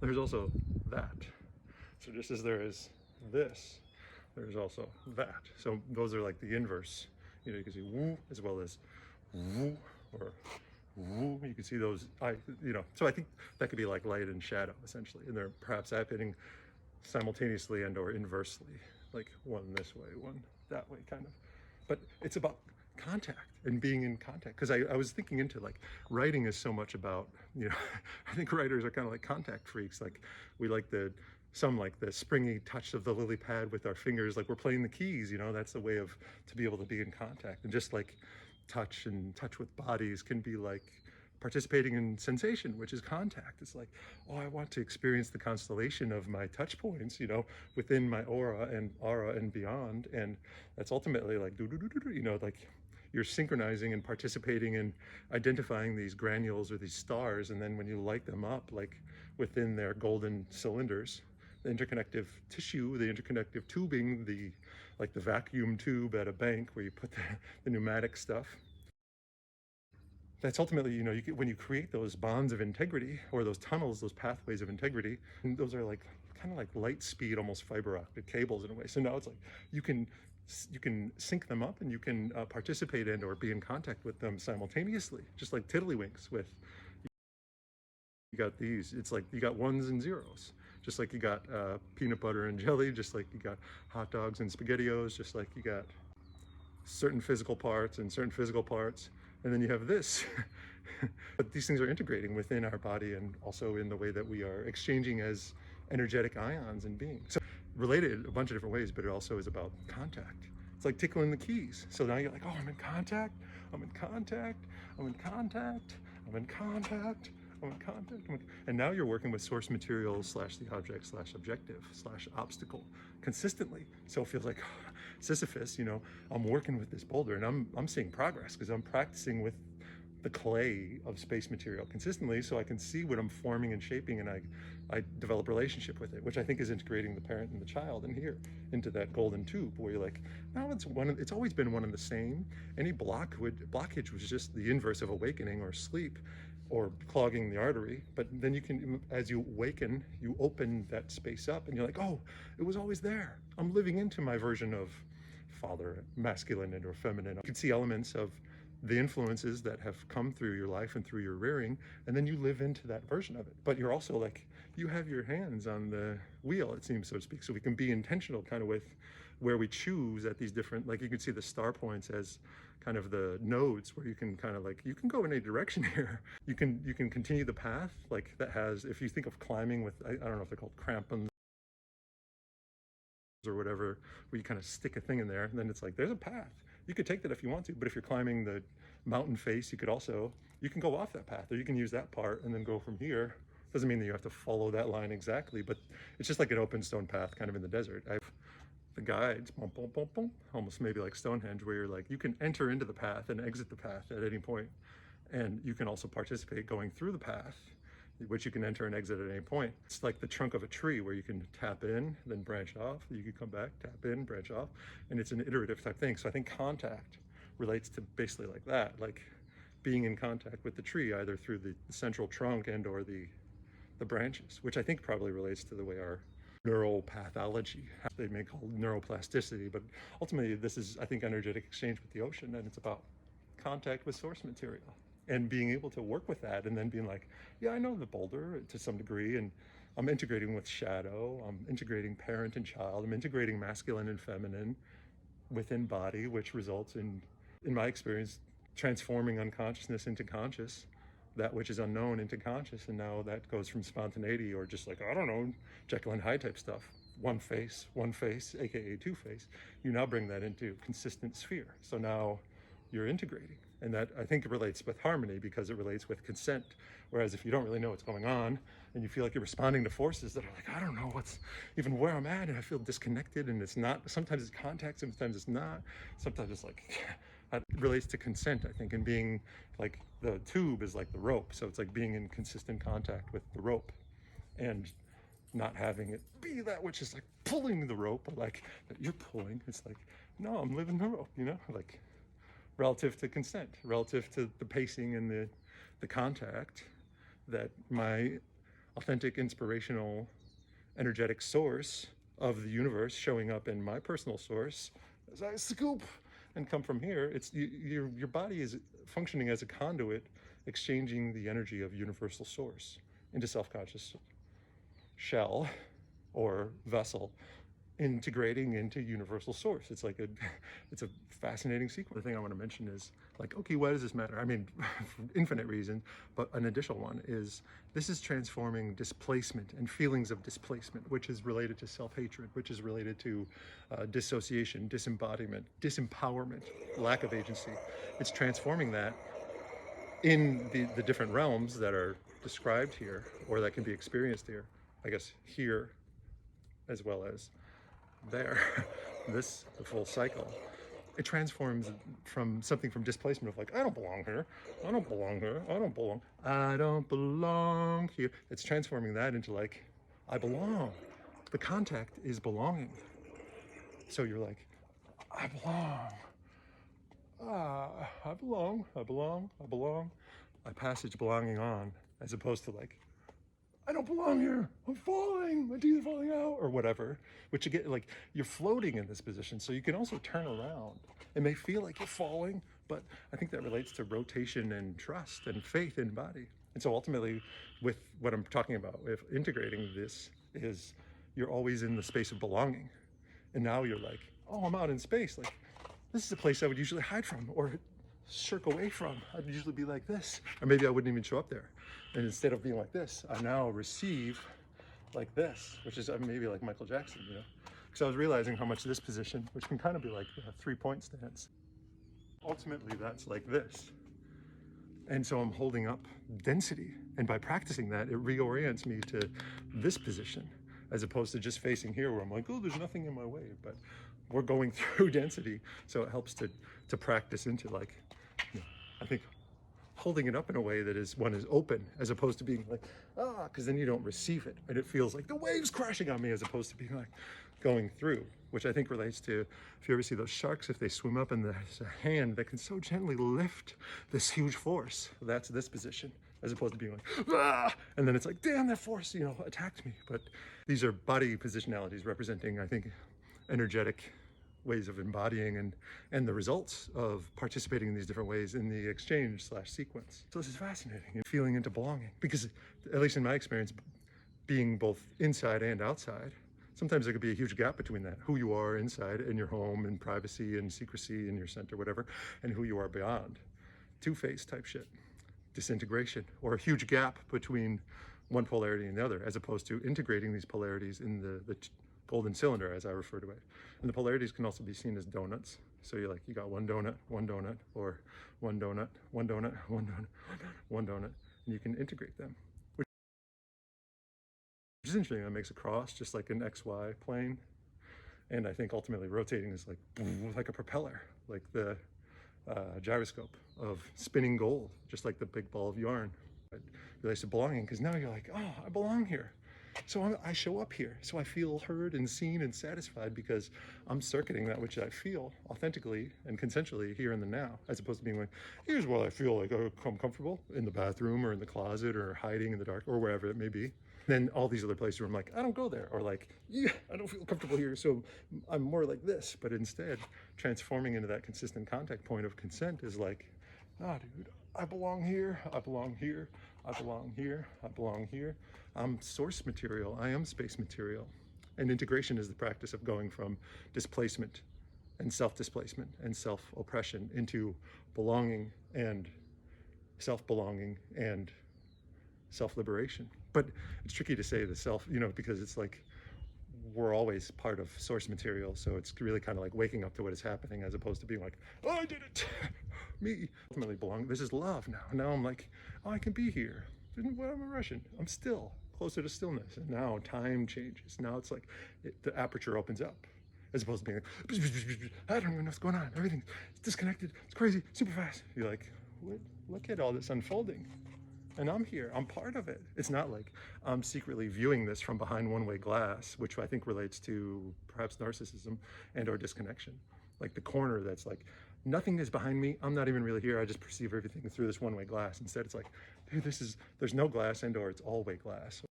there's also that. So just as there is this, there's also that. So those are like the inverse. You know, you can see woo as well as woo or woo. You can see those, so I think that could be like light and shadow essentially. And they're perhaps happening simultaneously and or inversely, like one this way, one that way kind of. But it's about contact and being in contact, because I was thinking into like writing is so much about, I think writers are kind of like contact freaks. Like we like some like the springy touch of the lily pad with our fingers, like we're playing the keys, that's the way to be able to be in contact. And just like touch with bodies can be like participating in sensation, which is contact. It's like, oh, I want to experience the constellation of my touch points, within my aura and beyond. And that's ultimately like, like you're synchronizing and participating in identifying these granules or these stars. And then when you light them up, like within their golden cylinders, the interconnective tissue, the interconnective tubing, the vacuum tube at a bank where you put the pneumatic stuff, that's ultimately, when you create those bonds of integrity or those tunnels, those pathways of integrity, and those are like kind of like light speed, almost fiber optic cables in a way. So now it's like you can sync them up and you can participate in or be in contact with them simultaneously, just like tiddlywinks with, you got these, it's like you got ones and zeros, just like you got peanut butter and jelly, just like you got hot dogs and SpaghettiOs, just like you got certain physical parts and certain physical parts. And then you have this. But these things are integrating within our body and also in the way that we are exchanging as energetic ions and beings. So related a bunch of different ways, but it also is about contact. It's like tickling the keys. So now you're like, oh, I'm in contact, I'm in contact, I'm in contact, I'm in contact, I'm in contact. And now you're working with source material / the object / objective / obstacle consistently. So it feels like, Sisyphus, I'm working with this boulder and I'm seeing progress because I'm practicing with the clay of space material consistently, so I can see what I'm forming and shaping, and I develop relationship with it, which I think is integrating the parent and the child in here into that golden tube where you're like, no, it's always been one and the same. Any blockage was just the inverse of awakening or sleep or clogging the artery. But then you can, as you awaken, you open that space up and you're like, oh, it was always there. I'm living into my version of father, masculine and or feminine. You can see elements of the influences that have come through your life and through your rearing, and then you live into that version of it. But you're also like, you have your hands on the wheel, it seems, so to speak. So we can be intentional kind of with where we choose at these different, like you can see the star points as kind of the nodes where you can kind of like, you can go in a direction here. You can continue the path like that has, if you think of climbing with, I don't know if they're called crampons or whatever, where you kind of stick a thing in there, and then it's like, there's a path. You could take that if you want to, but if you're climbing the mountain face, you can go off that path, or you can use that part and then go from here. Doesn't mean that you have to follow that line exactly, but it's just like an open stone path kind of in the desert. I've the guides, boom, boom, boom, boom, almost maybe like Stonehenge, where you're like, you can enter into the path and exit the path at any point. And you can also participate going through the path, which you can enter and exit at any point. It's like the trunk of a tree where you can tap in, then branch off. You can come back, tap in, branch off. And it's an iterative type thing. So I think contact relates to basically like that, like being in contact with the tree, either through the central trunk and or the branches, which I think probably relates to the way our neural pathology, they may call neuroplasticity, but ultimately this is, I think, energetic exchange with the ocean, and it's about contact with source material and being able to work with that, and then being like, yeah, I know the boulder to some degree, and I'm integrating with shadow, I'm integrating parent and child, I'm integrating masculine and feminine within body, which results in my experience, transforming unconsciousness into conscious, that which is unknown into conscious. And now that goes from spontaneity or just like, I don't know, Jekyll and Hyde type stuff, one face, aka two-face, you now bring that into consistent sphere. So now you're integrating, and that I think it relates with harmony because it relates with consent. Whereas if you don't really know what's going on and you feel like you're responding to forces that are like, I don't know what's even where I'm at, and I feel disconnected, and it's not, sometimes it's contact, sometimes it's not, sometimes it's like, that relates to consent, I think, and being like, the tube is like the rope. So it's like being in consistent contact with the rope and not having it be that which is like pulling the rope, or like that you're pulling. It's like, no, I'm living the rope, like relative to consent, relative to the pacing and the contact that my authentic, inspirational, energetic source of the universe showing up in my personal source as I scoop and come from here. It's your body is functioning as a conduit, exchanging the energy of universal source into self-conscious shell or vessel, integrating into universal source. It's like it's a fascinating sequence. The thing I want to mention is like, okay, why does this matter? I mean, for infinite reasons, but an additional one is this is transforming displacement and feelings of displacement, which is related to self-hatred, which is related to dissociation, disembodiment, disempowerment, lack of agency. It's transforming that in the different realms that are described here, or that can be experienced here, I guess here as well as there, the full cycle. It transforms from something from displacement of like, I don't belong here, I don't belong here, I don't belong here. It's transforming that into like, I belong. The contact is belonging. So you're like, I belong. I belong, I belong, I belong. I passage belonging on, as opposed to like, I don't belong here, I'm falling, my teeth are falling out, or whatever. Which you get, like, you're floating in this position, so you can also turn around. It may feel like you're falling, but I think that relates to rotation and trust and faith in body. And so ultimately, with what I'm talking about, with integrating this, is you're always in the space of belonging. And now you're like, oh, I'm out in space. Like, this is a place I would usually hide from or shirk away from. I'd usually be like this, or maybe I wouldn't even show up there. And instead of being like this, I now receive like this, which is maybe like Michael Jackson, you know? Because I was realizing how much this position, which can kind of be like a 3-point stance, ultimately that's like this. And so I'm holding up density. And by practicing that, it reorients me to this position, as opposed to just facing here where I'm like, oh, there's nothing in my way. But we're going through density. So it helps to practice into like, you know, I think holding it up in a way that is one is open, as opposed to being like, because then you don't receive it. And it feels like the waves crashing on me, as opposed to being like going through, which I think relates to, if you ever see those sharks, if they swim up and there's a hand that can so gently lift this huge force, that's this position, as opposed to being like, and then it's like, damn, that force, you know, attacked me. But these are body positionalities representing, I think, energetic ways of embodying and the results of participating in these different ways in the exchange/sequence. So this is fascinating, and feeling into belonging, because at least in my experience, being both inside and outside, sometimes there could be a huge gap between that, who you are inside in your home and privacy and secrecy in your center, whatever, and who you are beyond. Two-face type shit, disintegration, or a huge gap between one polarity and the other, as opposed to integrating these polarities in the golden cylinder, as I refer to it. And the polarities can also be seen as donuts. So you're like, you got one donut, or one donut, one donut, one donut, one donut, and you can integrate them. Which is interesting. That makes a cross, just like an XY plane. And I think ultimately rotating is like a propeller, like the gyroscope of spinning gold, just like the big ball of yarn. It relates to belonging, because now you're like, oh, I belong here. So I show up here, so I feel heard and seen and satisfied, because I'm circuiting that which I feel authentically and consensually here in the now, as opposed to being like, here's where I feel like I'm comfortable, in the bathroom or in the closet or hiding in the dark or wherever it may be. Then all these other places where I'm like, I don't go there, or like, yeah, I don't feel comfortable here, so I'm more like this. But instead, transforming into that consistent contact point of consent is like, nah, dude, I belong here, I belong here, I belong here, I belong here. I'm source material, I am space material. And integration is the practice of going from displacement and self-displacement and self-oppression into belonging and self-belonging and self-liberation. But it's tricky to say the self, you know, because it's like, we're always part of source material, so it's really kind of like waking up to what is happening, as opposed to being like, oh, I did it, me. Ultimately belong, this is love now. Now I'm like, oh, I can be here. What am I rushing? I'm still, closer to stillness. And now time changes. Now it's like, the aperture opens up, as opposed to being like, I don't even know what's going on. Everything's disconnected, it's crazy, super fast. You're like, what? Look at all this unfolding. And I'm here, I'm part of it. It's not like I'm secretly viewing this from behind one-way glass, which I think relates to perhaps narcissism and or disconnection. Like the corner that's like, nothing is behind me, I'm not even really here, I just perceive everything through this one-way glass. Instead it's like, dude, there's no glass and or it's all-way glass.